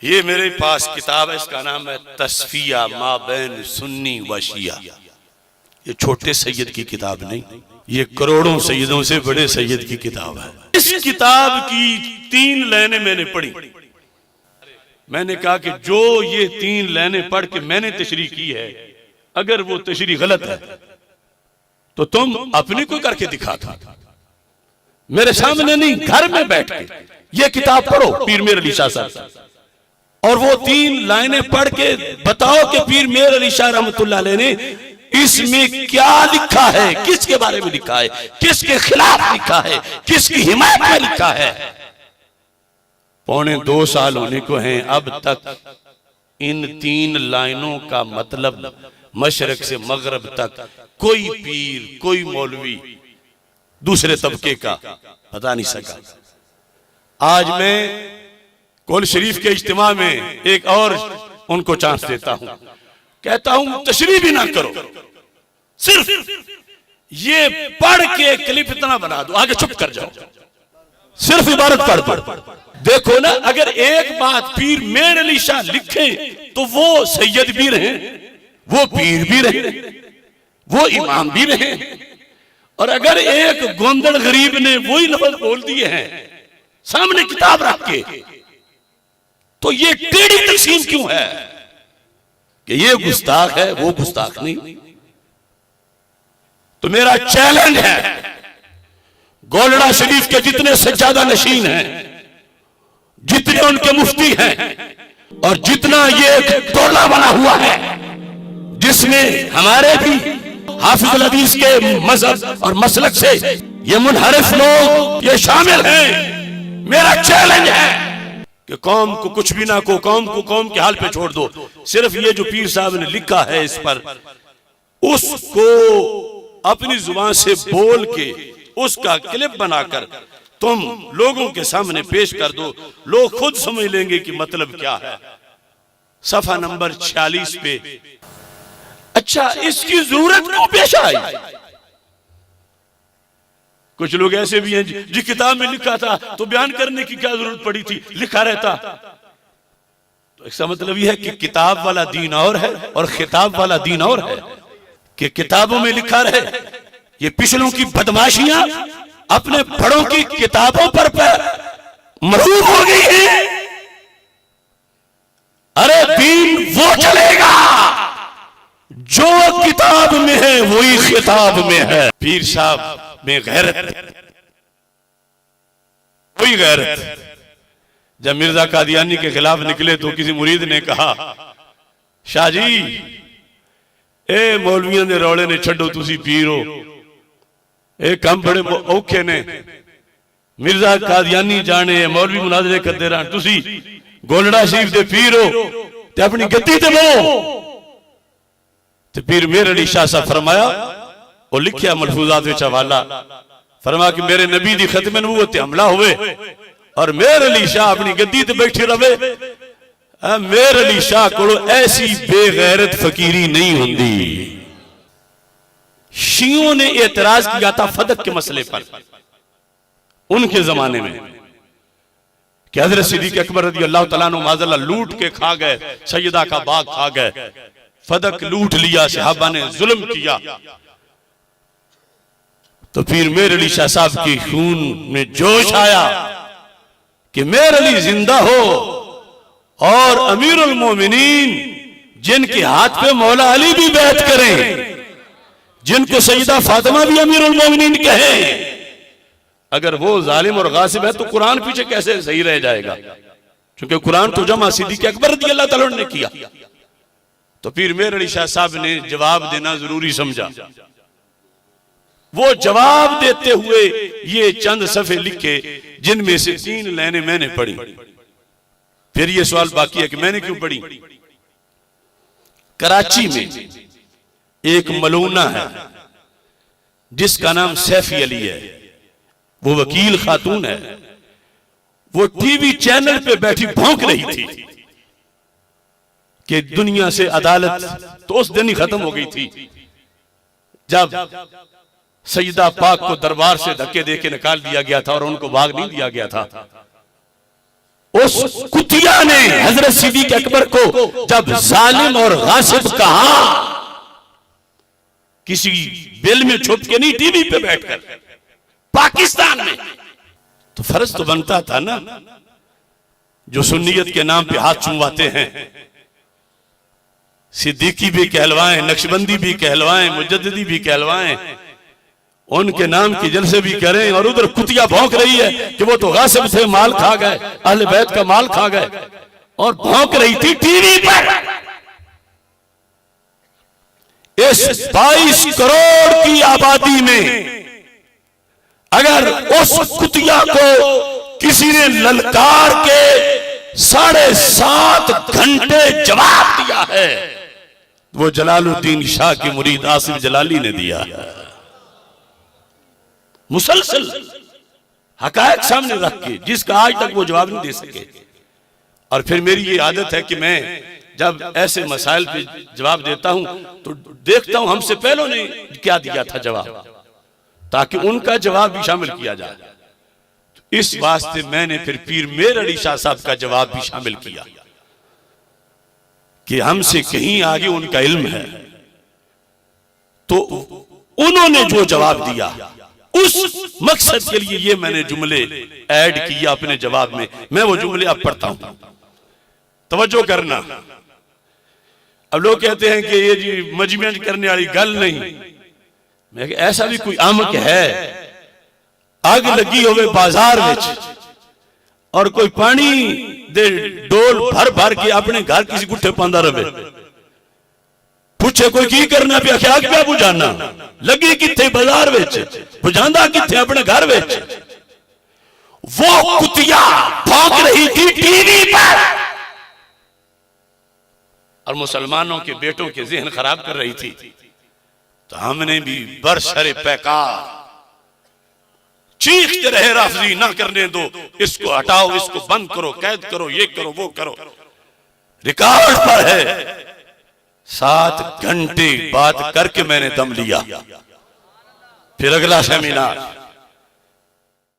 ये मेरे पास किताब है, इसका नाम है तस्फिया मा बैन सुन्नी व शिया। ये छोटे सैयद की किताब नहीं, ये करोड़ों सैयदों से बड़े सैयद की किताब है। इस किताब की 3 लाइनें मैंने पढ़ी। मैंने कहा कि जो ये 3 लाइनें पढ़ के मैंने तशरीह की है, अगर वो तशरीह गलत है तो तुम अपने को करके दिखा था, मेरे सामने नहीं, घर में बैठ के ये किताब पढ़ो पीर मेर अली शाह साहब, और वो 3 लाइनें पढ़ के बताओ कि पीर मेर अली शाह रहमतुल्लाह अलैह ने इसमें क्या लिखा है, किसके बारे में लिखा है, किसके खिलाफ लिखा है, किसकी हिमायत में लिखा है। 2.25 साल होने को हैं, अब तक इन 3 लाइनों का मतलब मशरक से मगरब तक कोई पीर, कोई मौलवी दूसरे तबके का पता नहीं सका। आज मैं कुल शरीफ के इज्तिमा में एक और उनको चांस देता हूं, कहता हूं तशरीह भी ना करो, सिर्फ ये पढ़ के क्लिप इतना बना दो, आगे चुप कर जाओ, सिर्फ इबारत पढ़। देखो ना, अगर एक बात पीर मेर अली शाह लिखे तो वो सैयद भी रहे, वो पीर भी रहे, वो इमाम भी रहे, और अगर एक गोंदड़ गरीब ने वही लफ्ज बोल दिए हैं सामने किताब रख के, तो ये टेढ़ी तकसीम क्यों है कि ये गुस्ताख है, वो गुस्ताख नहीं। तो मेरा चैलेंज है, गोलड़ा शरीफ के जितने सज्जादा नशीन हैं, जितने उनके मुफ्ती हैं, और जितना ये टोला बना हुआ है जिसमें हमारे भी हाफिजुल हदीस के मजहब और मसलक से ये मुनहरिफ लोग ये शामिल हैं, मेरा चैलेंज है कि कौम को कुछ भी ना को, कौम को कौम के हाल पे छोड़ दो। सिर्फ ये जो पीर साहब ने लिखा है इस पर, उसको अपनी जुबान से बोल के उसका क्लिप बनाकर तुम लोगों के सामने पेश कर दो, लोग खुद समझ लेंगे कि मतलब क्या है। सफा नंबर 46 पे। अच्छा, इसकी जरूरत क्यों पेश आई? कुछ लोग ऐसे भी हैं जी किताब में लिखा था तो बयान करने की क्या जरूरत पड़ी थी, लिखा रहता। तो इसका मतलब यह है कि किताब वाला दीन और है और खिताब वाला दीन और है, कि किताबों में लिखा रहे। ये पिछलों की बदमाशियां अपने बड़ों की किताबों पर मरूब हो गई है। अरे दीन वो चलेगा जो किताब में है, वही खिताब में है। पीर साहब में गैरत, वही गैरत। जब मिर्जा कादियानी के खिलाफ निकले तो किसी मुरीद ने कहा, शाह जी ए मौलवियों ने रौले ने छड़ो, तुसी पीर हो, ए कम बड़े औखे ने, मिर्जा कादियानी जाने मौलवी मुनाजरे करते रहन, तुसी गोलड़ा शरीफ दे पीर हो ते अपनी गद्दी ते बहो। तो पीर मेर अली शाह साहब फरमाया, और लिखिया मलफूजात विच हवाला, फरमा कि मेरे नबी दी खत्म नबूवत ते हमला हुए और मेर अली शाह अपनी गद्दी ते बैठे रहे। मेर अली शाह को ऐसी बेगैरत फकीरी नहीं होंदी। शियों ने एतराज किया था फदक के मसले पर उनके जमाने में कि हजरत सिद्दीक अकबर रज़ी अल्लाह तआला अन्हु माज़अल्लाह लूट के खा गए, सैयदा का बाग खा गए, फदक लूट लिया, सहाबा ने जुल्म किया। तो फिर मेर अली शाह साहब की खून में जोश आया कि मेर अली जिंदा हो और अमीरुल मोमिनीन जिनके हाथ पे मौला अली भी बैत करें, जिनको सईदा फातिमा भी अमीरुल मोमिनीन कहे, अगर वो जालिम और गासिब है तो कुरान पीछे कैसे सही रह जाएगा? क्योंकि कुरान तो जमा सिद्दीक अकबर रज़ी अल्लाह तआला ने किया। तो फिर मेर अली शाह साहब ने जवाब देना जरूरी समझा। वो जवाब देते हुए ये चंद सफ़े लिखे जिनमें से 3 लाइनें मैंने पढ़ी। फिर ये सवाल बाकी है कि मैंने क्यों पढ़ी। कराची में एक मलूना है जिसका नाम सैफी अली है, वो वकील खातून है। वो टीवी चैनल पे बैठी भौंक रही थी कि दुनिया से अदालत तो उस दिन ही खत्म हो गई थी जब सईदा पाक को दरबार से धक्के देके निकाल दिया गया था और उनको भाग नहीं दिया गया था। उस कुतिया ने हजरत सिद्दीक अकबर को जब जालिम और गासिब कहा, किसी बिल में छुप के नहीं, टीवी पे बैठकर पाकिस्तान में, तो फर्ज तो बनता था ना, जो सुन्नियत के नाम पे हाथ चुमवाते हैं, सिद्दीकी भी कहलवाएं, नक्शबंदी भी कहलवाएं, मुजद्दिदी भी कहलवाएं, उनके नाम की जलसे भी करें, और उधर कुतिया भौंक रही है कि वो तो गासिब थे, माल खा गए, अहले बैत का माल खा गए, और भौंक रही थी टीवी पर। इस 22 करोड़ की आबादी में अगर उस कुतिया को किसी ने ललकार के 7.5 घंटे जवाब दिया है, वो जलालुद्दीन शाह की मुरीद आसिफ जलाली ने दिया है। मुसलसल हकायक सामने रख के, जिसका आज तक वो जवाब नहीं दे सके। और फिर मेरी ये आदत है कि मैं जब ऐसे मसाइल पे जवाब देता हूं तो देखता हूं हमसे पहले ने क्या दिया था जवाब, ताकि उनका जवाब भी शामिल किया जाए। तो इस वास्ते मैंने फिर पीर मेर अली शाह साहब का जवाब भी शामिल किया कि हमसे कहीं आगे उनका इल्म है। तो उन्होंने जो जवाब दिया, उस मकसद के लिए ये मैंने जुमले ऐड किया अपने जवाब में। मैं वो जुमले अब पढ़ता हूं, तवज्जो करना। अब लोग कहते हैं कि ये जी मजमेंट करने वाली गल नहीं। मैं ऐसा भी कोई आमक है, आग लगी होवे बाजार विच और कोई पानी दे डोल भर भर के अपने घर किसी गुट्ठे पांदा रहे, पूछे कोई की करना पे आग क्या बुझाना, लगी किथे बाजार विच, बुझांदा किथे अपने घर विच। वो कुतिया भौंक रही थी टीवी पर और मुसलमानों के बेटों के जहन खराब कर रही थी। तो हमने भी बरसरे पैकार चीखते रहे, राफजी ना करने दो, इसको हटाओ, इसको बंद करो, कैद करो, ये करो, वो करो। रिकॉर्ड पर है 7 घंटे बात करके मैंने दम लिया। फिर अगला सेमिनार